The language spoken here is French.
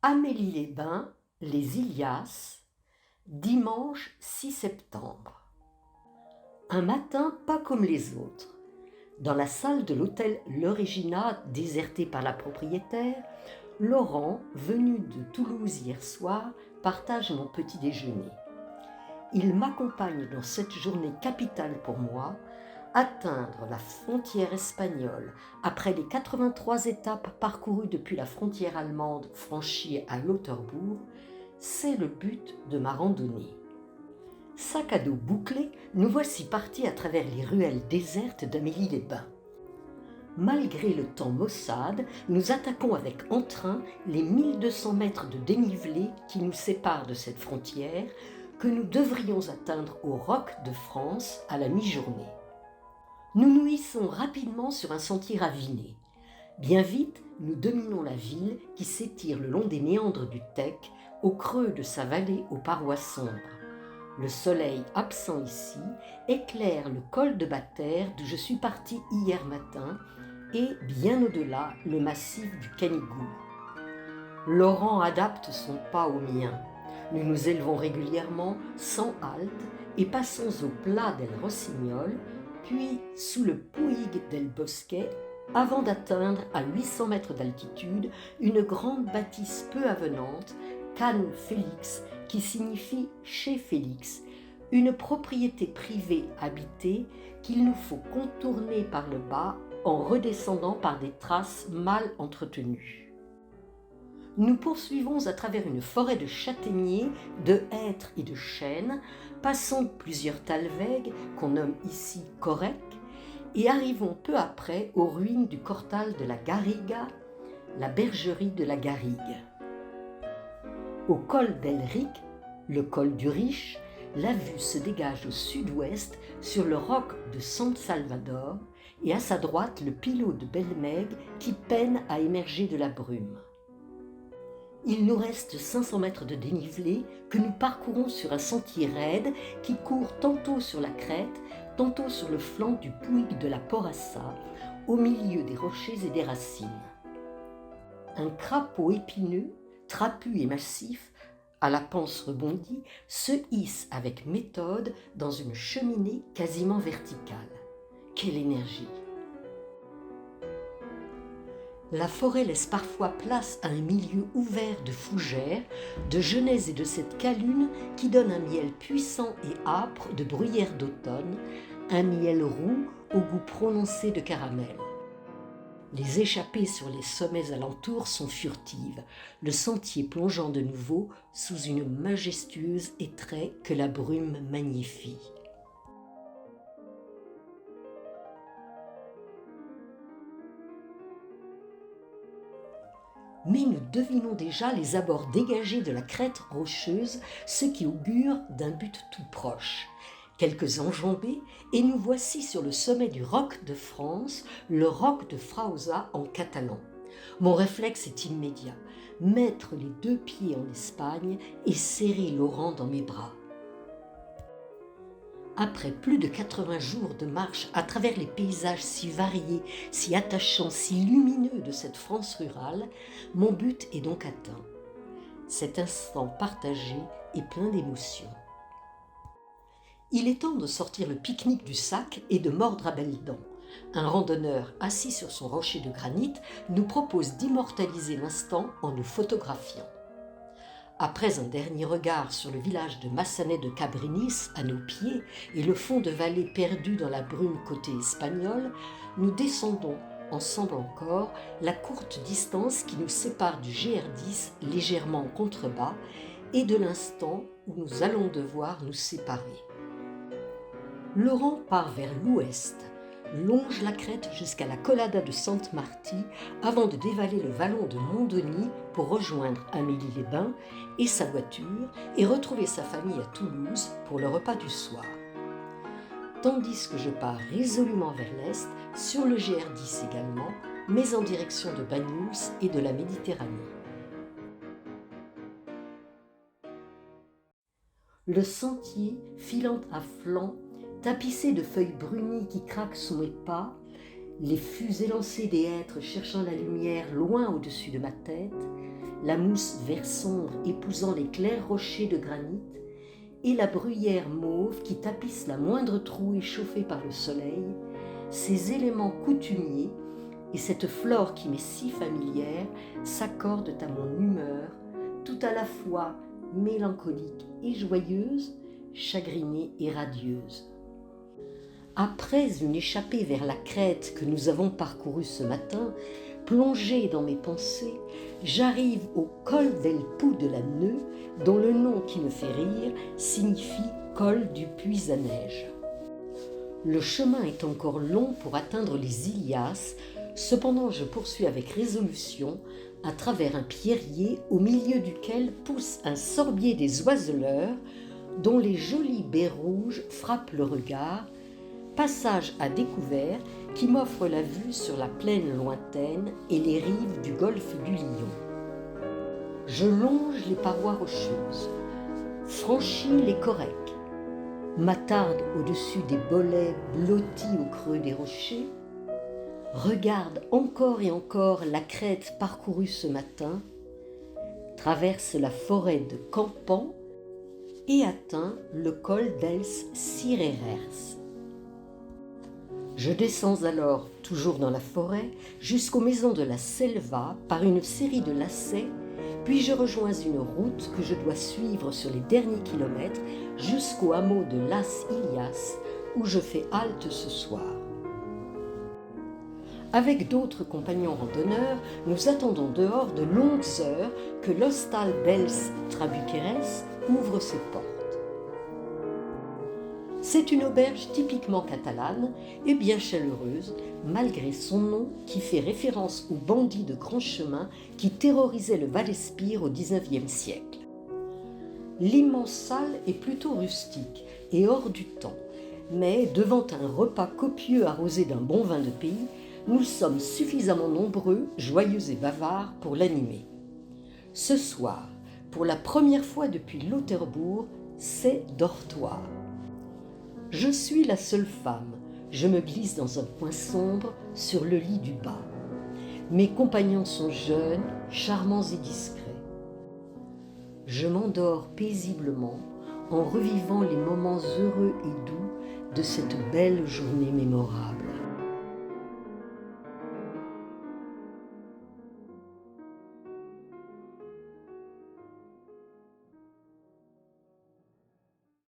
Amélie-les-Bains, les Ilias, dimanche 6 septembre. Un matin pas comme les autres. Dans la salle de l'hôtel Le Regina, désertée par la propriétaire, Laurent, venu de Toulouse hier soir, partage mon petit déjeuner. Il m'accompagne dans cette journée capitale pour moi. Atteindre la frontière espagnole après les 83 étapes parcourues depuis la frontière allemande franchie à Lauterbourg, c'est le but de ma randonnée. Sac à dos bouclé, nous voici partis à travers les ruelles désertes d'Amélie-les-Bains. Malgré le temps maussade, nous attaquons avec entrain les 1200 mètres de dénivelé qui nous séparent de cette frontière, que nous devrions atteindre au Roc de France à la mi-journée. Nous nous hissons rapidement sur un sentier raviné. Bien vite, nous dominons la ville qui s'étire le long des méandres du Tech, au creux de sa vallée aux parois sombres. Le soleil, absent ici, éclaire le col de Battère d'où je suis parti hier matin et, bien au-delà, le massif du Canigou. Laurent adapte son pas au mien. Nous nous élevons régulièrement, sans halte, et passons au plat del Rossignol, puis sous le Puig del Bosquet, avant d'atteindre à 800 mètres d'altitude une grande bâtisse peu avenante, Can Félix, qui signifie chez Félix, une propriété privée habitée qu'il nous faut contourner par le bas en redescendant par des traces mal entretenues. Nous poursuivons à travers une forêt de châtaigniers, de hêtres et de chênes, passons plusieurs talwegs qu'on nomme ici correc, et arrivons peu après aux ruines du Cortal de la Garriga, la bergerie de la Garrigue. Au col d'El Ric, le col du Riche, la vue se dégage au sud-ouest sur le roc de San Salvador et à sa droite le Pilot de Belmeg qui peine à émerger de la brume. Il nous reste 500 mètres de dénivelé que nous parcourons sur un sentier raide qui court tantôt sur la crête, tantôt sur le flanc du Puig de la Porassa, au milieu des rochers et des racines. Un crapaud épineux, trapu et massif, à la panse rebondie, se hisse avec méthode dans une cheminée quasiment verticale. Quelle énergie! La forêt laisse parfois place à un milieu ouvert de fougères, de genêts et de cette calune qui donne un miel puissant et âpre de bruyère d'automne, un miel roux au goût prononcé de caramel. Les échappées sur les sommets alentours sont furtives, le sentier plongeant de nouveau sous une majestueuse étrait que la brume magnifie. Mais nous devinons déjà les abords dégagés de la crête rocheuse, ce qui augure d'un but tout proche. Quelques enjambées, et nous voici sur le sommet du Roc de France, le Roc de Frausa en catalan. Mon réflexe est immédiat, mettre les deux pieds en Espagne et serrer Laurent dans mes bras. Après plus de 80 jours de marche à travers les paysages si variés, si attachants, si lumineux de cette France rurale, mon but est donc atteint. Cet instant partagé est plein d'émotions. Il est temps de sortir le pique-nique du sac et de mordre à belles dents. Un randonneur assis sur son rocher de granit nous propose d'immortaliser l'instant en nous photographiant. Après un dernier regard sur le village de Massanet de Cabrinis à nos pieds et le fond de vallée perdu dans la brume côté espagnol, nous descendons, ensemble encore, la courte distance qui nous sépare du GR10 légèrement en contrebas et de l'instant où nous allons devoir nous séparer. Laurent part vers l'ouest, longe la crête jusqu'à la Collada de Sante Martí avant de dévaler le vallon de Montdenis pour rejoindre Amélie-les-Bains et sa voiture et retrouver sa famille à Toulouse pour le repas du soir. Tandis que je pars résolument vers l'est, sur le GR10 également, mais en direction de Banyuls et de la Méditerranée. Le sentier, filant à flanc, tapissé de feuilles brunies qui craquent sous mes pas, les fus élancés des hêtres cherchant la lumière loin au-dessus de ma tête, la mousse vert sombre épousant les clairs rochers de granit, et la bruyère mauve qui tapisse la moindre trou échauffé par le soleil, ces éléments coutumiers et cette flore qui m'est si familière s'accordent à mon humeur, tout à la fois mélancolique et joyeuse, chagrinée et radieuse. Après une échappée vers la crête que nous avons parcourue ce matin, plongée dans mes pensées, j'arrive au col del Pou de la Neu, dont le nom qui me fait rire signifie col du puits à neige. Le chemin est encore long pour atteindre les Ilias, cependant je poursuis avec résolution à travers un pierrier au milieu duquel pousse un sorbier des oiseleurs dont les jolies baies rouges frappent le regard, passage à découvert qui m'offre la vue sur la plaine lointaine et les rives du golfe du Lion. Je longe les parois rocheuses, franchis les corèques, m'attarde au-dessus des bollets blottis au creux des rochers, regarde encore et encore la crête parcourue ce matin, traverse la forêt de Campan et atteint le col dels Cirerers. Je descends alors, toujours dans la forêt, jusqu'aux maisons de la Selva par une série de lacets, puis je rejoins une route que je dois suivre sur les derniers kilomètres jusqu'au hameau de Las Ilias, où je fais halte ce soir. Avec d'autres compagnons randonneurs, nous attendons dehors de longues heures que l'hostal dels Trabuqueres ouvre ses portes. C'est une auberge typiquement catalane et bien chaleureuse, malgré son nom qui fait référence aux bandits de grand chemin qui terrorisaient le Val-Espire au XIXe siècle. L'immense salle est plutôt rustique et hors du temps, mais devant un repas copieux arrosé d'un bon vin de pays, nous sommes suffisamment nombreux, joyeux et bavards pour l'animer. Ce soir, pour la première fois depuis Lauterbourg, c'est dortoir. Je suis la seule femme, je me glisse dans un coin sombre sur le lit du bas. Mes compagnons sont jeunes, charmants et discrets. Je m'endors paisiblement en revivant les moments heureux et doux de cette belle journée mémorable.